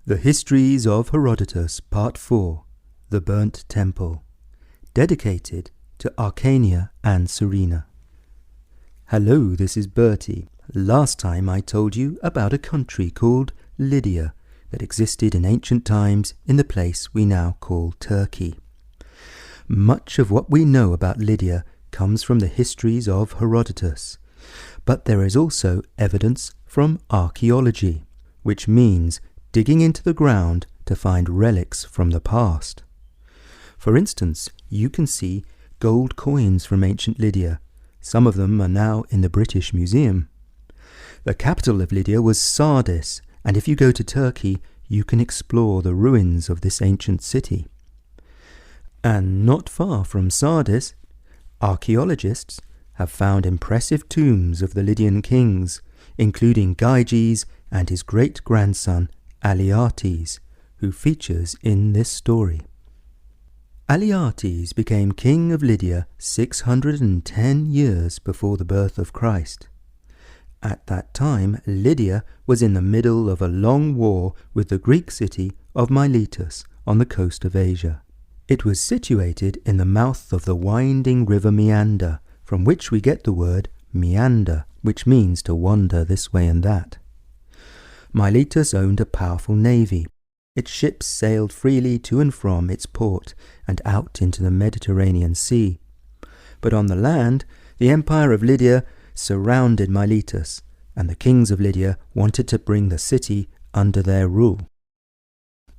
The Histories of Herodotus, Part 4, The Burnt Temple, dedicated to Arcania and Serena. Hello, this is Bertie. Last time I told you about a country called Lydia that existed in ancient times in the place we now call Turkey. Much of what we know about Lydia comes from the histories of Herodotus, but there is also evidence from archaeology, which means digging into the ground to find relics from the past. For instance, you can see gold coins from ancient Lydia. Some of them are now in the British Museum. The capital of Lydia was Sardis, and if you go to Turkey, you can explore the ruins of this ancient city. And not far from Sardis, archaeologists have found impressive tombs of the Lydian kings, including Gyges and his great-grandson Aliates, who features in this story. Aliates became king of Lydia 610 years before the birth of Christ. At that time, Lydia was in the middle of a long war with the Greek city of Miletus on the coast of Asia. It was situated in the mouth of the winding river Meander, from which we get the word meander, which means to wander this way and that. Miletus owned a powerful navy. Its ships sailed freely to and from its port and out into the Mediterranean Sea. But on the land, the empire of Lydia surrounded Miletus, and the kings of Lydia wanted to bring the city under their rule.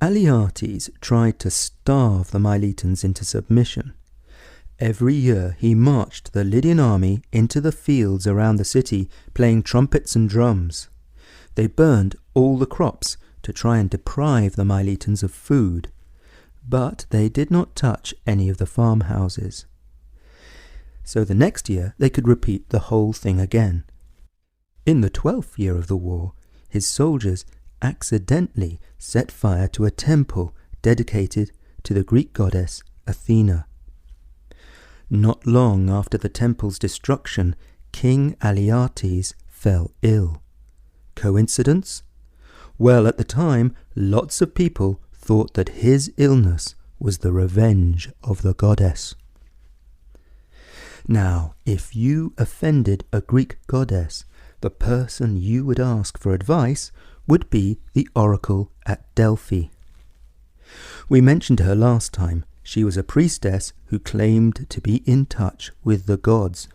Aliates tried to starve the Miletans into submission. Every year he marched the Lydian army into the fields around the city, playing trumpets and drums. They burned all the crops to try and deprive the Miletans of food, but they did not touch any of the farmhouses. So the next year they could repeat the whole thing again. In the 12th year of the war, his soldiers accidentally set fire to a temple dedicated to the Greek goddess Athena. Not long after the temple's destruction, King Aliates fell ill. Coincidence? Well, at the time, lots of people thought that his illness was the revenge of the goddess. Now, if you offended a Greek goddess, the person you would ask for advice would be the oracle at Delphi. We mentioned her last time. She was a priestess who claimed to be in touch with the gods.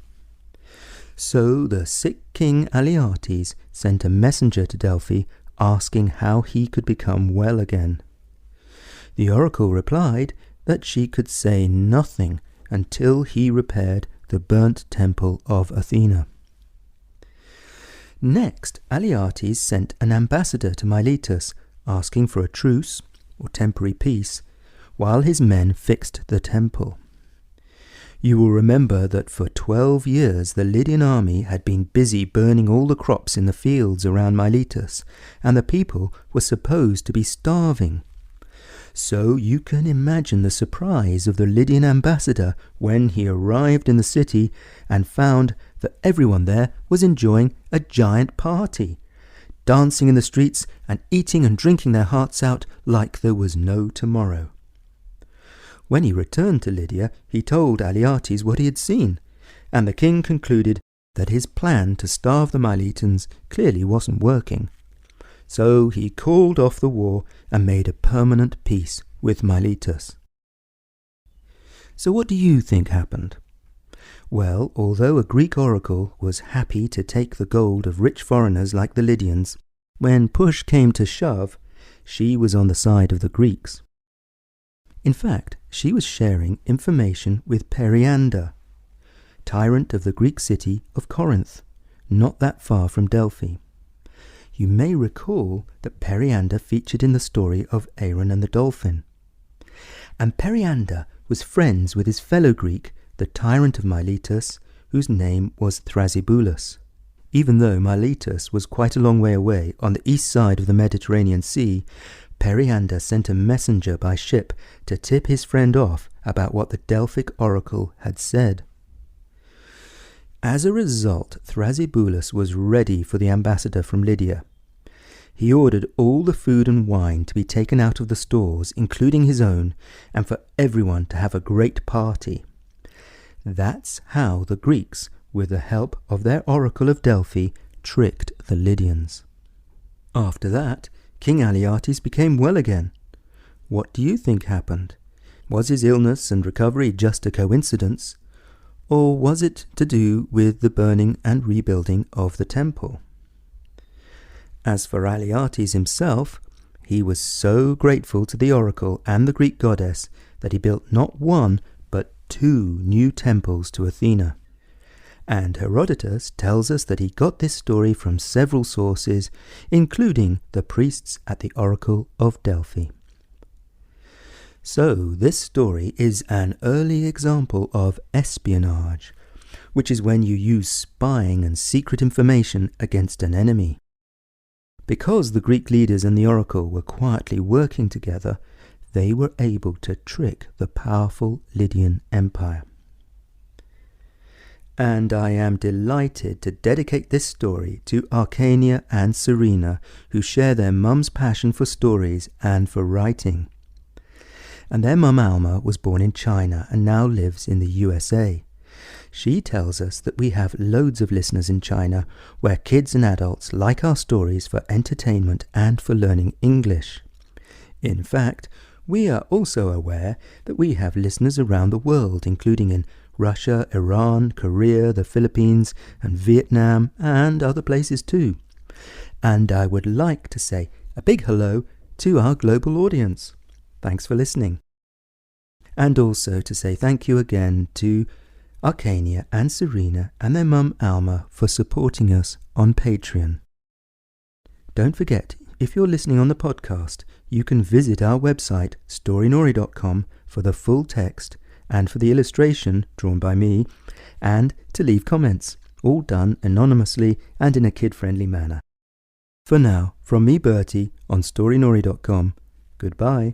So the sick king Aliates sent a messenger to Delphi asking how he could become well again. The oracle replied that she could say nothing until he repaired the burnt temple of Athena. Next, Aliates sent an ambassador to Miletus asking for a truce, or temporary peace, while his men fixed the temple. You will remember that for 12 years the Lydian army had been busy burning all the crops in the fields around Miletus, and the people were supposed to be starving. So you can imagine the surprise of the Lydian ambassador when he arrived in the city and found that everyone there was enjoying a giant party, dancing in the streets and eating and drinking their hearts out like there was no tomorrow. When he returned to Lydia, he told Aliates what he had seen, and the king concluded that his plan to starve the Miletans clearly wasn't working. So he called off the war and made a permanent peace with Miletus. So what do you think happened? Well, although a Greek oracle was happy to take the gold of rich foreigners like the Lydians, when push came to shove, she was on the side of the Greeks. In fact, she was sharing information with Periander, tyrant of the Greek city of Corinth, not that far from Delphi. You may recall that Periander featured in the story of Aaron and the dolphin. And Periander was friends with his fellow Greek, the tyrant of Miletus, whose name was Thrasybulus. Even though Miletus was quite a long way away on the east side of the Mediterranean Sea, Periander sent a messenger by ship to tip his friend off about what the Delphic oracle had said. As a result, Thrasybulus was ready for the ambassador from Lydia. he ordered all the food and wine to be taken out of the stores, including his own, and for everyone to have a great party. That's how the Greeks, with the help of their oracle of Delphi, tricked the Lydians. After that, King Alyattes became well again. What do you think happened? Was his illness and recovery just a coincidence, or was it to do with the burning and rebuilding of the temple? As for Alyattes himself, he was so grateful to the oracle and the Greek goddess that he built not one but 2 new temples to Athena. And Herodotus tells us that he got this story from several sources, including the priests at the oracle of Delphi. So this story is an early example of espionage, which is when you use spying and secret information against an enemy. Because the Greek leaders and the oracle were quietly working together, they were able to trick the powerful Lydian Empire. And I am delighted to dedicate this story to Arcania and Serena, who share their mum's passion for stories and for writing. And their mum Alma was born in China and now lives in the USA. She tells us that we have loads of listeners in China where kids and adults like our stories for entertainment and for learning English. In fact, we are also aware that we have listeners around the world, including in Russia, Iran, Korea, the Philippines, and Vietnam, and other places too. And I would like to say a big hello to our global audience. Thanks for listening. And also to say thank you again to Arcania and Serena and their mum Alma for supporting us on Patreon. Don't forget, if you're listening on the podcast, you can visit our website storynori.com for the full text and for the illustration drawn by me, and to leave comments, all done anonymously and in a kid-friendly manner. For now, from me Bertie on storynori.com, goodbye.